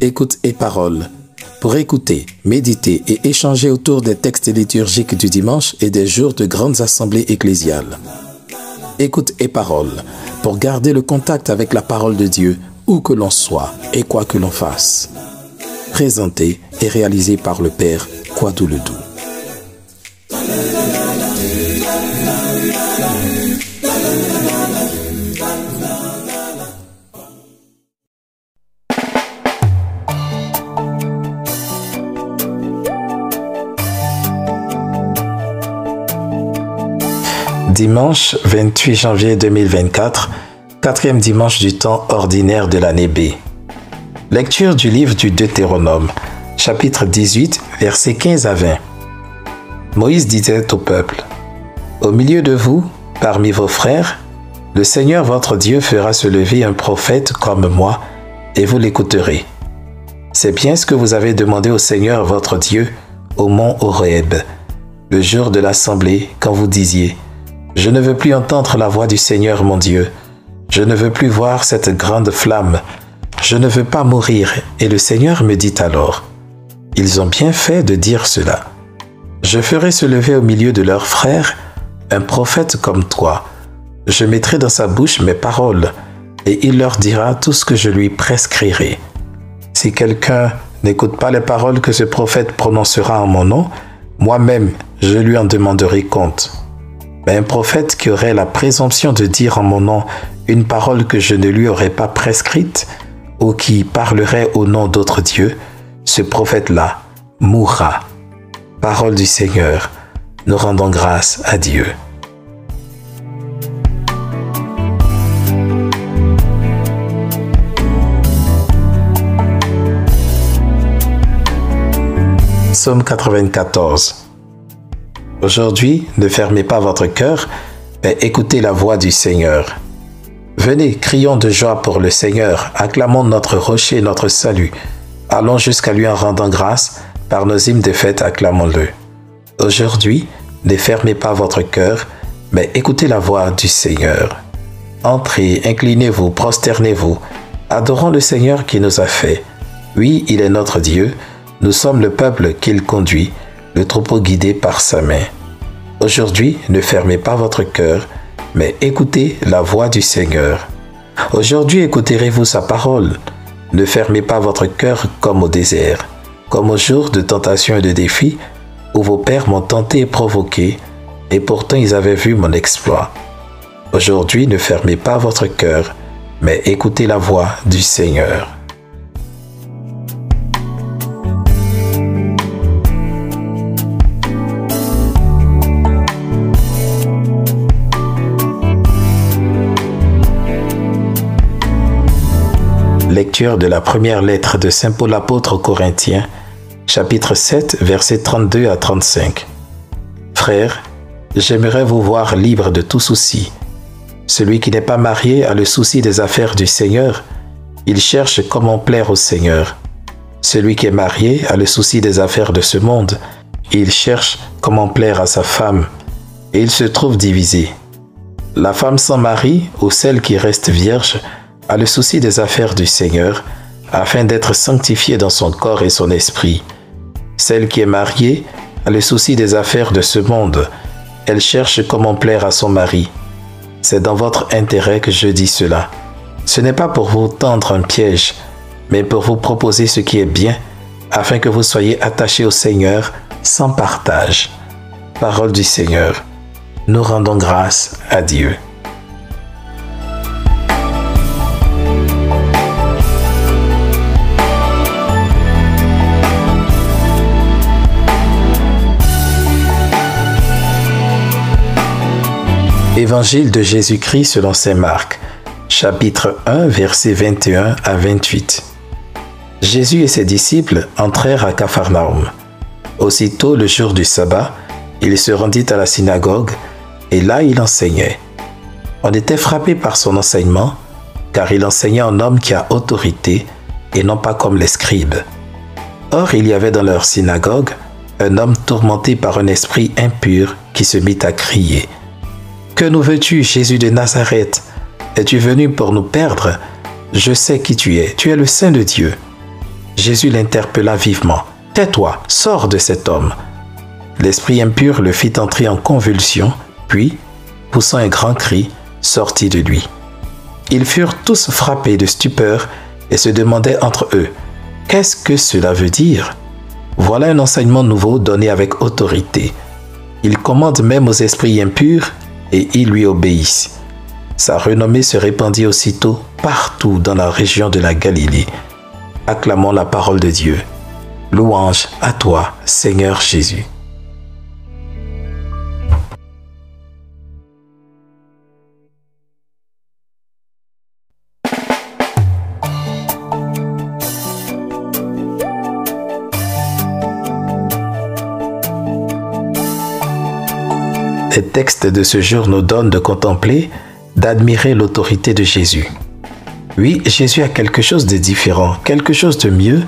Écoute et parole. Pour écouter, méditer et échanger autour des textes liturgiques du dimanche et des jours de grandes assemblées ecclésiales. Écoute et parole. Pour garder le contact avec la parole de Dieu, où que l'on soit et quoi que l'on fasse. Présenté et réalisé par le Père Kwadou Ledoux. Dimanche 28 janvier 2024, quatrième dimanche du temps ordinaire de l'année B. Lecture du livre du Deutéronome, chapitre 18, versets 15 à 20. Moïse disait au peuple, « Au milieu de vous, parmi vos frères, le Seigneur votre Dieu fera se lever un prophète comme moi, et vous l'écouterez. C'est bien ce que vous avez demandé au Seigneur votre Dieu au mont Horeb, le jour de l'assemblée, quand vous disiez, « Je ne veux plus entendre la voix du Seigneur mon Dieu. Je ne veux plus voir cette grande flamme. Je ne veux pas mourir. » Et le Seigneur me dit alors, « Ils ont bien fait de dire cela. Je ferai se lever au milieu de leurs frères un prophète comme toi. Je mettrai dans sa bouche mes paroles, et il leur dira tout ce que je lui prescrirai. Si quelqu'un n'écoute pas les paroles que ce prophète prononcera en mon nom, moi-même, je lui en demanderai compte. Mais un prophète qui aurait la présomption de dire en mon nom une parole que je ne lui aurais pas prescrite, ou qui parlerait au nom d'autres dieux, ce prophète-là mourra. » Parole du Seigneur, nous rendons grâce à Dieu. Psaume 94. Aujourd'hui, ne fermez pas votre cœur, mais écoutez la voix du Seigneur. Venez, crions de joie pour le Seigneur, acclamons notre rocher, notre salut. Allons jusqu'à lui en rendant grâce, par nos hymnes de fête, acclamons-le. Aujourd'hui, ne fermez pas votre cœur, mais écoutez la voix du Seigneur. Entrez, inclinez-vous, prosternez-vous, adorons le Seigneur qui nous a fait. Oui, il est notre Dieu, nous sommes le peuple qu'il conduit, le troupeau guidé par sa main. Aujourd'hui, ne fermez pas votre cœur, mais écoutez la voix du Seigneur. Aujourd'hui, écouterez-vous sa parole. Ne fermez pas votre cœur comme au désert, comme au jour de tentation et de défi, où vos pères m'ont tenté et provoqué, et pourtant ils avaient vu mon exploit. Aujourd'hui, ne fermez pas votre cœur, mais écoutez la voix du Seigneur. Lecture de la première lettre de Saint Paul apôtre aux Corinthiens, chapitre 7, versets 32 à 35. Frères, j'aimerais vous voir libres de tout souci. Celui qui n'est pas marié a le souci des affaires du Seigneur. Il cherche comment plaire au Seigneur. Celui qui est marié a le souci des affaires de ce monde. Il cherche comment plaire à sa femme. Et il se trouve divisé. La femme sans mari ou celle qui reste vierge a le souci des affaires du Seigneur, afin d'être sanctifiée dans son corps et son esprit. Celle qui est mariée a le souci des affaires de ce monde. Elle cherche comment plaire à son mari. C'est dans votre intérêt que je dis cela. Ce n'est pas pour vous tendre un piège, mais pour vous proposer ce qui est bien, afin que vous soyez attachés au Seigneur sans partage. Parole du Seigneur. Nous rendons grâce à Dieu. Évangile de Jésus-Christ selon saint Marc, chapitre 1, versets 21 à 28. Jésus et ses disciples entrèrent à Capharnaüm. Aussitôt, le jour du sabbat, il se rendit à la synagogue, et là il enseignait. On était frappé par son enseignement, car il enseignait en homme qui a autorité, et non pas comme les scribes. Or, il y avait dans leur synagogue un homme tourmenté par un esprit impur qui se mit à crier. « Que nous veux-tu, Jésus de Nazareth? Es-tu venu pour nous perdre? je sais qui tu es le Saint de Dieu. » Jésus l'interpella vivement. « Tais-toi, sors de cet homme. » L'esprit impur le fit entrer en convulsion, puis, poussant un grand cri, sortit de lui. Ils furent tous frappés de stupeur et se demandaient entre eux, « Qu'est-ce que cela veut dire ?» Voilà un enseignement nouveau donné avec autorité. Il commande même aux esprits impurs et ils lui obéissent. Sa renommée se répandit aussitôt partout dans la région de la Galilée. Acclamons la parole de Dieu. Louange à toi, Seigneur Jésus. Les textes de ce jour nous donnent de contempler, d'admirer l'autorité de Jésus. Oui, Jésus a quelque chose de différent, quelque chose de mieux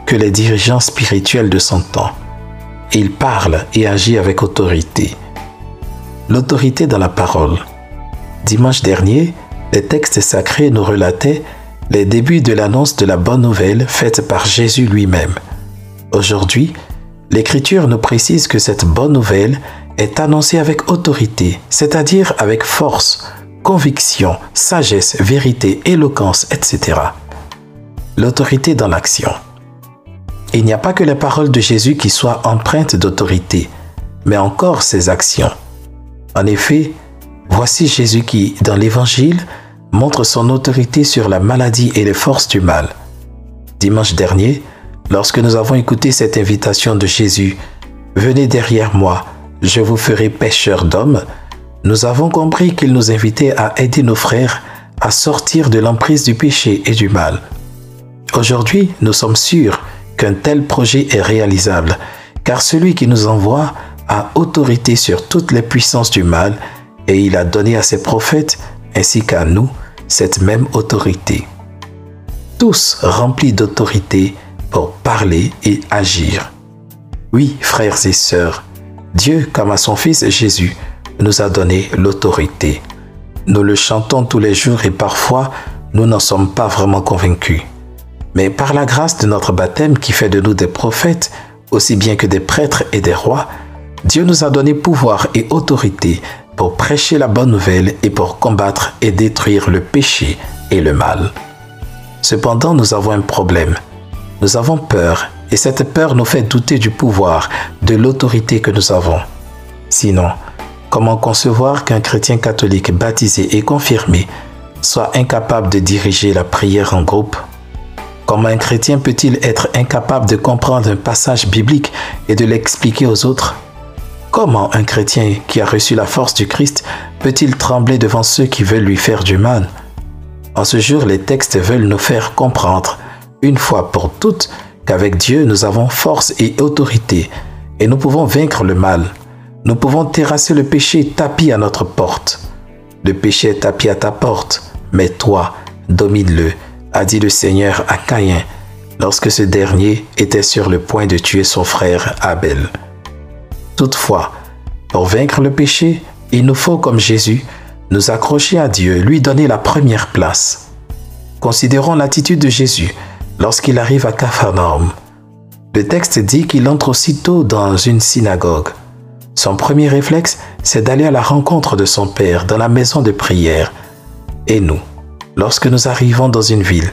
que les dirigeants spirituels de son temps. Il parle et agit avec autorité. L'autorité dans la parole. Dimanche dernier, les textes sacrés nous relataient les débuts de l'annonce de la bonne nouvelle faite par Jésus lui-même. Aujourd'hui, l'Écriture nous précise que cette bonne nouvelle est annoncée avec autorité, c'est-à-dire avec force, conviction, sagesse, vérité, éloquence, etc. L'autorité dans l'action. Il n'y a pas que les paroles de Jésus qui soient empreintes d'autorité, mais encore ses actions. En effet, voici Jésus qui, dans l'Évangile, montre son autorité sur la maladie et les forces du mal. Dimanche dernier, lorsque nous avons écouté cette invitation de Jésus, « Venez derrière moi, je vous ferai pêcheurs d'hommes », nous avons compris qu'il nous invitait à aider nos frères à sortir de l'emprise du péché et du mal. Aujourd'hui, nous sommes sûrs qu'un tel projet est réalisable, car celui qui nous envoie a autorité sur toutes les puissances du mal et il a donné à ses prophètes, ainsi qu'à nous, cette même autorité. Tous remplis d'autorité pour parler et agir. Oui, frères et sœurs, Dieu, comme à son Fils Jésus, nous a donné l'autorité. Nous le chantons tous les jours et parfois, nous n'en sommes pas vraiment convaincus. Mais par la grâce de notre baptême qui fait de nous des prophètes, aussi bien que des prêtres et des rois, Dieu nous a donné pouvoir et autorité pour prêcher la bonne nouvelle et pour combattre et détruire le péché et le mal. Cependant, nous avons un problème. Nous avons peur et cette peur nous fait douter du pouvoir, de l'autorité que nous avons. Sinon, comment concevoir qu'un chrétien catholique baptisé et confirmé soit incapable de diriger la prière en groupe? Comment un chrétien peut-il être incapable de comprendre un passage biblique et de l'expliquer aux autres? Comment un chrétien qui a reçu la force du Christ peut-il trembler devant ceux qui veulent lui faire du mal? En ce jour, les textes veulent nous faire comprendre, une fois pour toutes, qu'avec Dieu, nous avons force et autorité et nous pouvons vaincre le mal. Nous pouvons terrasser le péché tapis à notre porte. Le péché est tapis à ta porte, mais toi, domine-le, a dit le Seigneur à Caïn, lorsque ce dernier était sur le point de tuer son frère Abel. Toutefois, pour vaincre le péché, il nous faut, comme Jésus, nous accrocher à Dieu, lui donner la première place. Considérons l'attitude de Jésus lorsqu'il arrive à Capharnaüm. Le texte dit qu'il entre aussitôt dans une synagogue. Son premier réflexe, c'est d'aller à la rencontre de son Père dans la maison de prière. Et nous, lorsque nous arrivons dans une ville,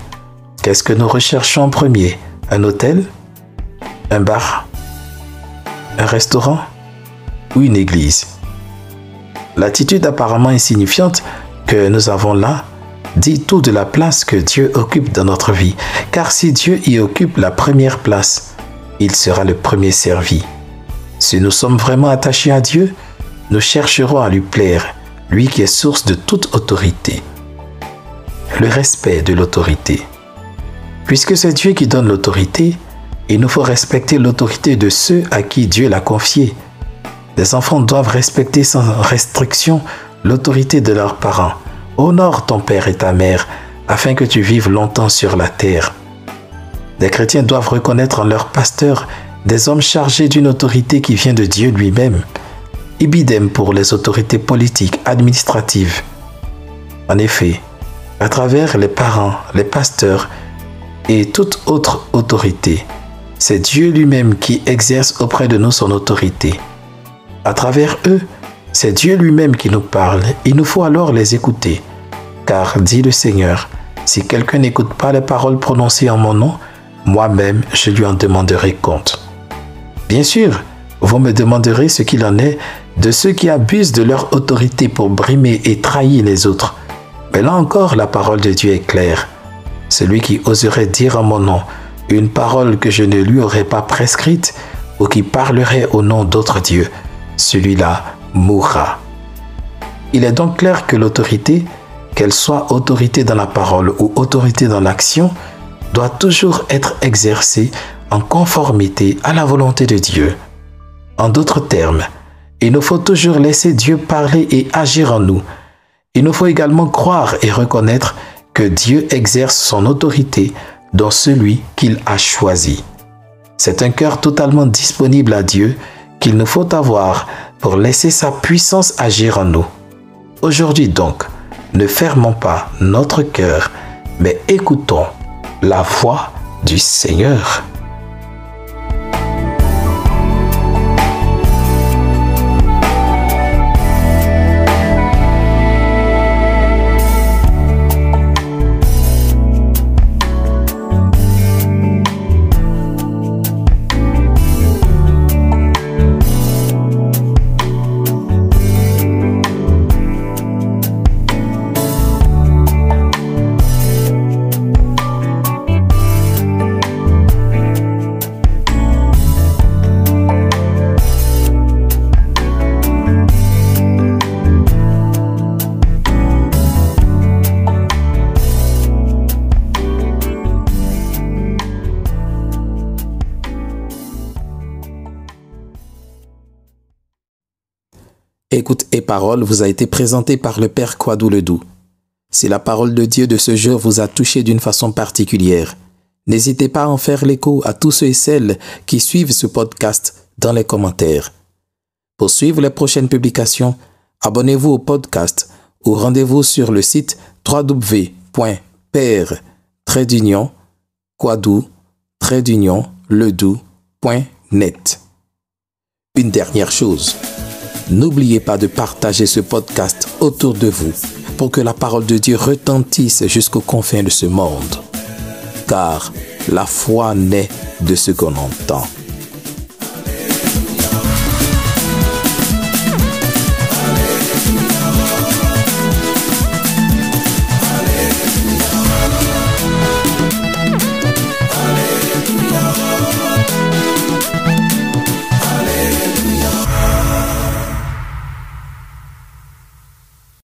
qu'est-ce que nous recherchons en premier? Un hôtel? Un bar? Un restaurant? Ou une église? L'attitude apparemment insignifiante que nous avons là dit tout de la place que Dieu occupe dans notre vie. Car si Dieu y occupe la première place, il sera le premier servi. Si nous sommes vraiment attachés à Dieu, nous chercherons à lui plaire, lui qui est source de toute autorité. Le respect de l'autorité. Puisque c'est Dieu qui donne l'autorité, il nous faut respecter l'autorité de ceux à qui Dieu l'a confiée. Les enfants doivent respecter sans restriction l'autorité de leurs parents. Honore ton père et ta mère, afin que tu vives longtemps sur la terre. Les chrétiens doivent reconnaître en leur pasteur des hommes chargés d'une autorité qui vient de Dieu lui-même. Ibidem pour les autorités politiques, administratives. En effet, à travers les parents, les pasteurs et toute autre autorité. C'est Dieu lui-même qui exerce auprès de nous son autorité. À travers eux, c'est Dieu lui-même qui nous parle. Il nous faut alors les écouter. Car, dit le Seigneur, si quelqu'un n'écoute pas les paroles prononcées en mon nom, moi-même, je lui en demanderai compte. Bien sûr, vous me demanderez ce qu'il en est de ceux qui abusent de leur autorité pour brimer et trahir les autres. Mais là encore, la parole de Dieu est claire. Celui qui oserait dire en mon nom une parole que je ne lui aurais pas prescrite ou qui parlerait au nom d'autres dieux, celui-là mourra. Il est donc clair que l'autorité, qu'elle soit autorité dans la parole ou autorité dans l'action, doit toujours être exercée en conformité à la volonté de Dieu. En d'autres termes, il nous faut toujours laisser Dieu parler et agir en nous. Il nous faut également croire et reconnaître que Dieu exerce son autorité dans celui qu'il a choisi. C'est un cœur totalement disponible à Dieu qu'il nous faut avoir pour laisser sa puissance agir en nous. Aujourd'hui donc, ne fermons pas notre cœur, mais écoutons la voix du Seigneur. Écoute et parole vous a été présenté par le Père Kwadou Ledoux. Si la parole de Dieu de ce jour vous a touché d'une façon particulière, n'hésitez pas à en faire l'écho à tous ceux et celles qui suivent ce podcast dans les commentaires. Pour suivre les prochaines publications, abonnez-vous au podcast ou rendez-vous sur le site www.père-kwadou-ledoux.net. Une dernière chose. N'oubliez pas de partager ce podcast autour de vous pour que la parole de Dieu retentisse jusqu'aux confins de ce monde. Car la foi naît de ce qu'on entend.